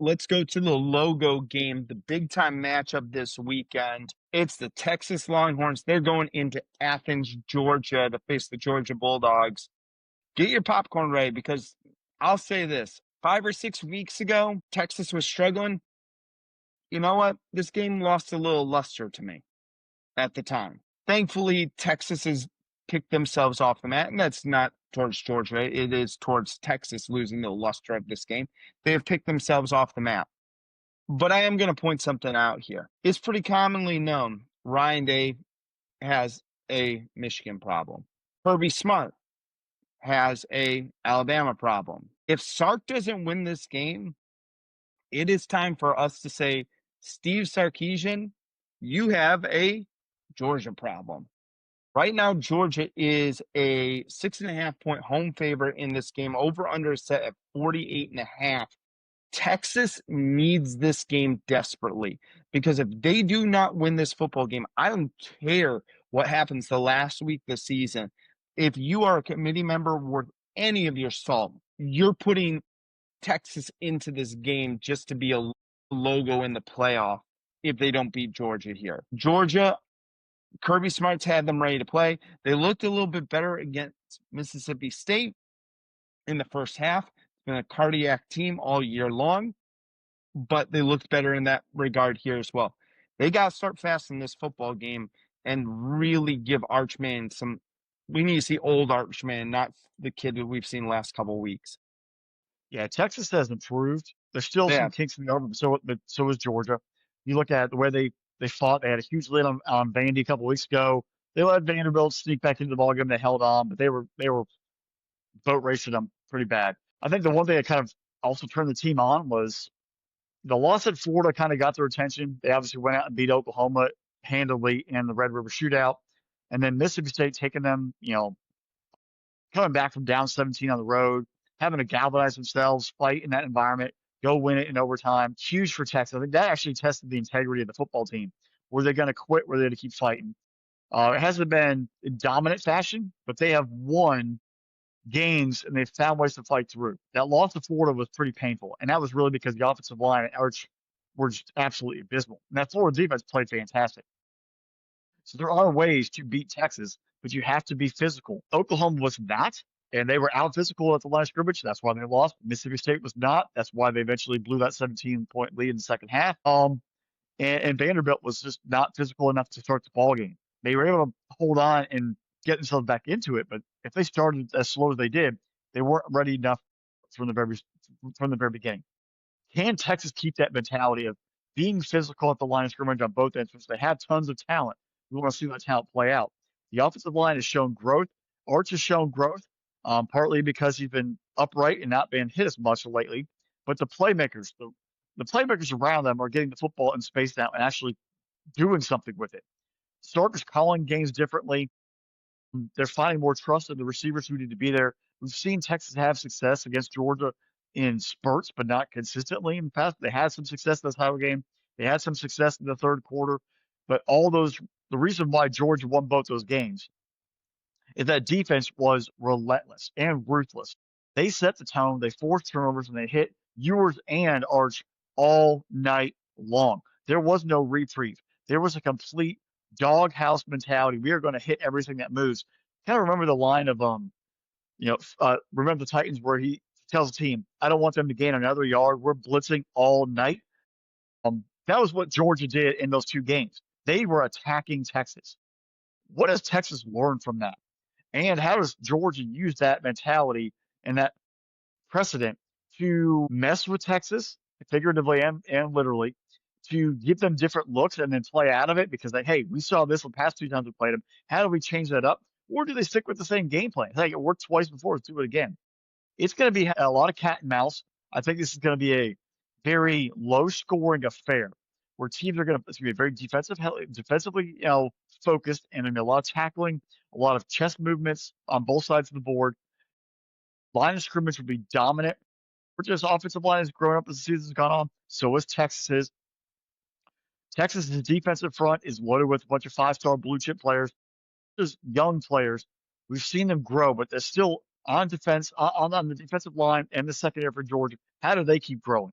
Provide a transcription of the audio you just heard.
let's go to the logo game, the big time matchup this weekend. It's the Texas Longhorns. They're going into Athens, Georgia to face the Georgia Bulldogs. Get your popcorn ready because I'll say this 5 or 6 weeks ago, Texas was struggling. You know what? This game lost a little luster to me at the time. Thankfully, Texas has kicked themselves off the mat, and that's not towards Georgia. It is towards Texas losing the luster of this game. They have picked themselves off the map. But I am going to point something out here. It's pretty commonly known Ryan Day has a Michigan problem. Kirby Smart has a Alabama problem. If Sark doesn't win this game, it is time for us to say, Steve Sarkisian, you have a Georgia problem. Right now, Georgia is a 6.5-point home favorite in this game, over under set at 48.5. Texas needs this game desperately because if they do not win this football game, I don't care what happens the last week of the season. If you are a committee member worth any of your salt, you're putting Texas into this game just to be a logo in the playoff if they don't beat Georgia here. Georgia, Kirby Smart's had them ready to play. They looked a little bit better against Mississippi State in the first half. It's been a cardiac team all year long, but they looked better in that regard here as well. They got to start fast in this football game and really give Archman some. We need to see old Archman, not the kid that we've seen the last couple of weeks. Yeah, Texas has improved. There's still Yeah. some kinks in the armor, but so is Georgia. You look at the way they fought. They had a huge lead on Vandy a couple weeks ago. They let Vanderbilt sneak back into the ballgame. They held on, but they were boat racing them pretty bad. I think the one thing that kind of also turned the team on was the loss at Florida kind of got their attention. They obviously went out and beat Oklahoma handily in the Red River Shootout. And then Mississippi State taking them, coming back from down 17 on the road, having to galvanize themselves, fight in that environment, go win it in overtime. Huge for Texas. I think that actually tested the integrity of the football team. Were they going to quit? Were they going to keep fighting? It hasn't been in dominant fashion, but they have won games and they've found ways to fight through. That loss to Florida was pretty painful, and that was really because the offensive line and Arch were just absolutely abysmal. And that Florida defense played fantastic. So there are ways to beat Texas, but you have to be physical. Oklahoma was not, and they were out physical at the line of scrimmage. That's why they lost. Mississippi State was not. That's why they eventually blew that 17-point lead in the second half. And Vanderbilt was just not physical enough to start the ball game. They were able to hold on and get themselves back into it, but if they started as slow as they did, they weren't ready enough from the very beginning. Can Texas keep that mentality of being physical at the line of scrimmage on both ends, which they have tons of talent? We want to see that talent play out. The offensive line has shown growth. Arch has shown growth, partly because he's been upright and not been hit as much lately. But the playmakers, the playmakers around them are getting the football in space now and actually doing something with it. Sark is calling games differently. They're finding more trust in the receivers who need to be there. We've seen Texas have success against Georgia in spurts, but not consistently in the past. They had some success in this Iowa game. They had some success in the third quarter. But the reason why Georgia won both those games is that defense was relentless and ruthless. They set the tone. They forced turnovers and they hit Ewers and Arch all night long. There was no reprieve. There was a complete doghouse mentality. We are going to hit everything that moves. Kind of remember the line of remember the Titans where he tells the team, "I don't want them to gain another yard. We're blitzing all night." That was what Georgia did in those two games. They were attacking Texas. What does Texas learn from that? And how does Georgia use that mentality and that precedent to mess with Texas, figuratively and literally, to give them different looks and then play out of it because hey, we saw this the past two times we played them. How do we change that up? Or do they stick with the same game plan? Hey, it worked twice before, let's do it again. It's going to be a lot of cat and mouse. I think this is going to be a very low scoring affair where teams are it's going to be very defensively, focused, and there's going to be a lot of tackling, a lot of chest movements on both sides of the board. Line of scrimmage will be dominant. Georgia's offensive line has grown up as the season's gone on. So is Texas's. Texas's defensive front is loaded with a bunch of five-star blue chip players. Just young players. We've seen them grow, but they're still on defense, on the defensive line and the secondary for Georgia. How do they keep growing?